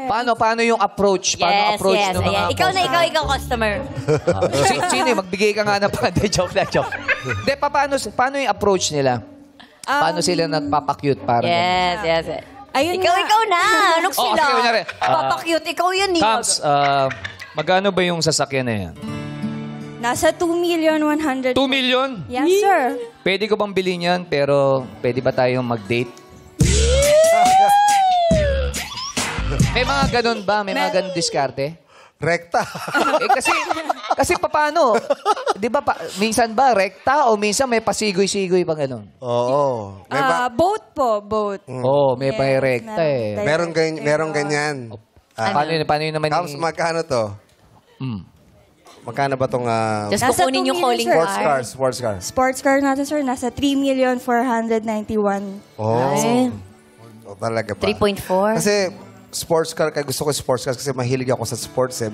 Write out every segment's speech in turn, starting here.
Paano yung approach? Paano approach ng mga Ikaw, customer. Sino magbigay ka nga na pa. Joke. Hindi, paano yung approach nila? Paano sila nagpapakyut? Yes. Ayun Ikaw na. Anong sila? Okay, kunyari. Papakyut, ikaw yan eh. Kams, magkano ba yung sasakyan na yan? Nasa 2,100,000. 2 million? Yes, sir. Pwede ko bang bilhin yan, pero pwede ba tayong mag-date? May mga ganun ba? May mga ganun diskarte? Rekta. Kasi paano? Di ba, minsan ba rekta o minsan may pasigoy-sigoy pa ganun? Oo. Boat po, boat. Oo, may pa rekta eh. Merong ganyan. Paano yun naman? Kams, magkano to? Magkano ba itong Just Nasa kukunin 2 yung calling million, sports sir. car? Sports car. Sports car natin, sir, nasa 3,491,000. Oh. Talaga ba? 3.4. Kasi sports car, kaya gusto ko sports car kasi mahilig ako sa sports eh.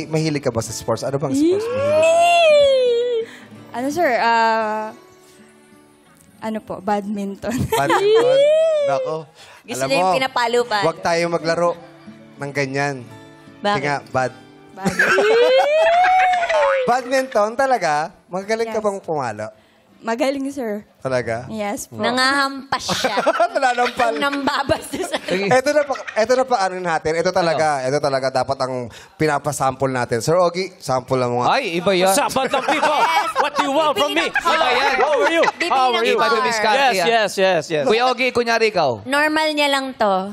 Mahilig ka ba sa sports? Ano bang sports mahilig? Ano, sir? Ano po? Badminton. Badminton? Nako. Gusto niya yung pinapalo pa. Huwag tayo maglaro ng ganyan. Kasi nga, badminton talaga? Magaling ka bang pumalo? Magaling, sir. Talaga? Yes po. Nangahampas siya. Nanampal. Nambabastos. Ito na pa ano natin. Ito talaga dapat ang pinapasample natin. Sir Ogie, sample lang mo nga. Ay, iba yan. What's up, Bantam people? What do you want from me? Iba yan. How are you? How are you? Iba yung diskarte yan. Yes. Kuya Ogie, kunyari ikaw. Normal niya lang to.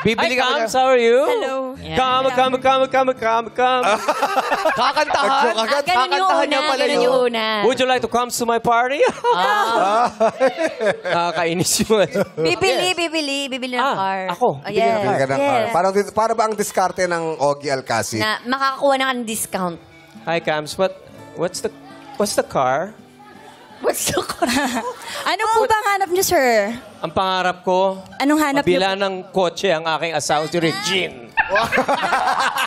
Bibili Hi, ka Kams. How are you? Hello. Come. Kakantahan. Ganun yung una. Would you like to come to my party? Nakakainis yung Bibili ng car. Ako? Oh, yes. Bili ka ng car. Yes. Para ba ang diskarte ng Ogie Alcacid? Na makakakuha na ka ng discount. Hi, Kams. What's the car? What's the car? Ano po ba ang hanap niyo, sir? Ang pangarap ko, Anong hanap niyo? mabila ng kotse ang aking asawa si Regine.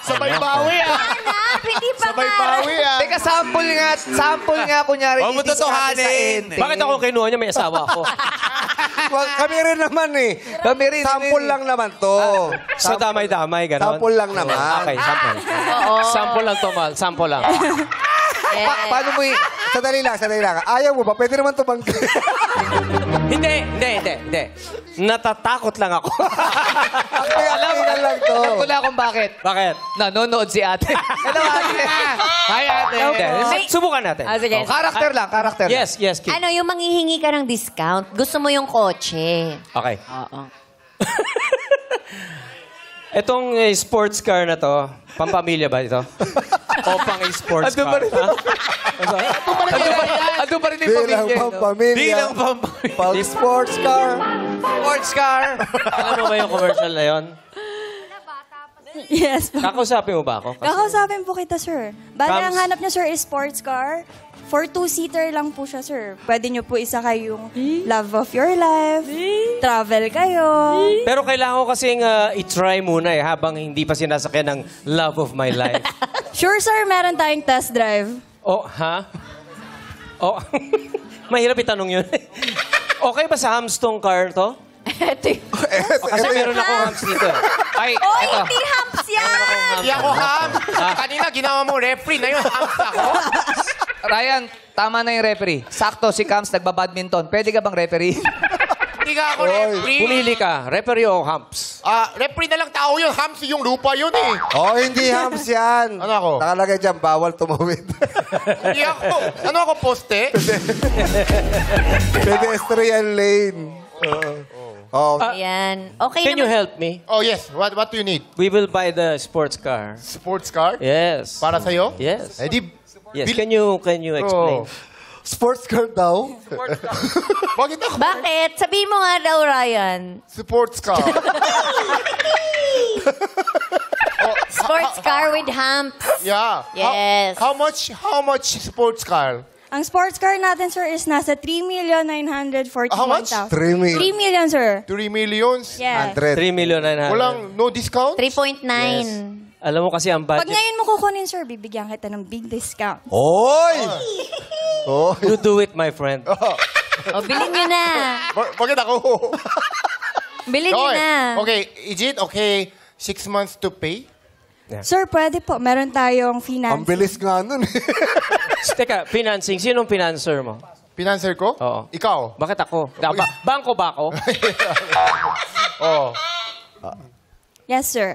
Sabay bawi Hanap, hindi pa Sabay bawi Teka, sample nga kunyari. Huwag mo totohanin. Bakit ako kinuha niya? May asawa ako. Kami rin naman eh. Kami rin. Sample lang naman to. So, damay-damay, gano'n? Sample lang naman. Okay, sample. Sample lang to, Mal. Sample lang. Paano mo Sadali lang. Ayaw mo ba? Pwede naman to bang... Hindi. Natatakot lang ako. Alam lang to. Alam ko na kung bakit. Bakit? Nanonood si ate. Hello, ate. Hi, ate. Hindi. Subukan natin. Sige. Karakter lang. Yes, Kid. Ano, yung manghihingi ka ng discount, gusto mo yung kotse. Okay. Oo. Itong sports car na to, pampamilya ba ito? O pang-sports car? Ando pa rin yung Bilang pamilya. pampamilya. Pag sports car. Sports car. Alam mo ba yung commercial na yon? Yes po. Kakausapin mo ba ako? Kakausapin po kita, sir. Bale, Kams. ang hanap niyo, sir, is sports car. For 2-seater lang po siya, sir. Pwede niyo po isakay yung love of your life. Travel kayo. Pero kailangan ko kasing i-try muna habang hindi pa sinasakyan ng love of my life. Sure, sir, meron tayong test drive. Oh, ha? Oh, mahirap itanong yun. Okay ba sa hams tong car to? Ito yung... Kasi meron ako hams dito. Ay, Oh, eto. hindi humps yan! Hindi ako ham. Kanina ginawa mo referee na yun. Hams ako. Ryan, tama na yung referee. Sakto, si Kams nagbabadminton. Pwede ka bang referee? Hindi ka ako referee. Pumili ka, referee o hams? Referee na lang tao yun. Hams yung lupa yun eh. Oh, hindi hams yan. Ano ako? Nakalagay dyan, bawal tumawid. Hindi ako. Ano ako, poste? Pedestrian lane. Oh. Ayan. Okay Can you naman. help me? Oh, yes. What do you need? We will buy the sports car. Sports car? Yes. Para sa'yo? Yes. Eh di... Yes. Can you explain? Oh. Sports car daw? Bakit ako? Bakit? Sabihin mo nga daw, Ryan. Sports car. Sports car with humps. Yeah. Yes. How much sports car? Ang sports car natin, sir, is nasa 3,941,000. How much? 3 million. 3 million, sir. 3 millions? Yes. 100. 3 million na. Walang no discount? 3.9. Alam mo kasi ang Pag budget. ngayon mo kukunin, sir, bibigyan kita ng big discount. Oy! Oh. You do it, my friend. O, bilhin nyo na. Bakit ako? Bilhin nyo na. Okay, is it okay 6 months to pay? Sir, pwede po. Meron tayong Ang finance. bilis nga nun. Teka, financing. Sinong financer mo? Financer ko? Oo. Ikaw? Bakit ako? Bangko ba ako? Oo. Yes, sir.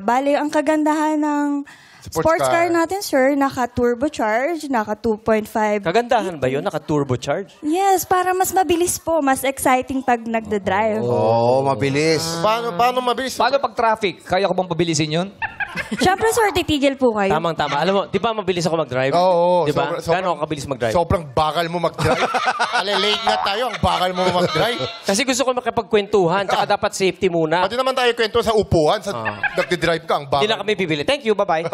Bale, ang kagandahan ng Sports sports car car natin, sir, naka-turbocharge, naka-2.5. Kagandahan ba yun? Naka-turbocharge? Yes, para mas mabilis po. Mas exciting pag nagda-drive. Oo, mabilis. Paano mabilis? Paano pag traffic? Kaya ko bang pabilisin yun? Siyempre, sir, titigil po kayo. Tamang-tama. Alam mo, di ba mabilis ako mag-drive? Oo. Di ba? Gano'n ako kabilis mag-drive? Sobrang bakal mo mag-drive. Late nga tayo, ang bakal mo mag-drive. Kasi gusto ko makipagkwentuhan, tsaka dapat safety muna. Pati naman tayo kwento sa upuan, sa nagdi-drive ka, ang bakal. Hindi na kami bibili. Thank you, bye-bye.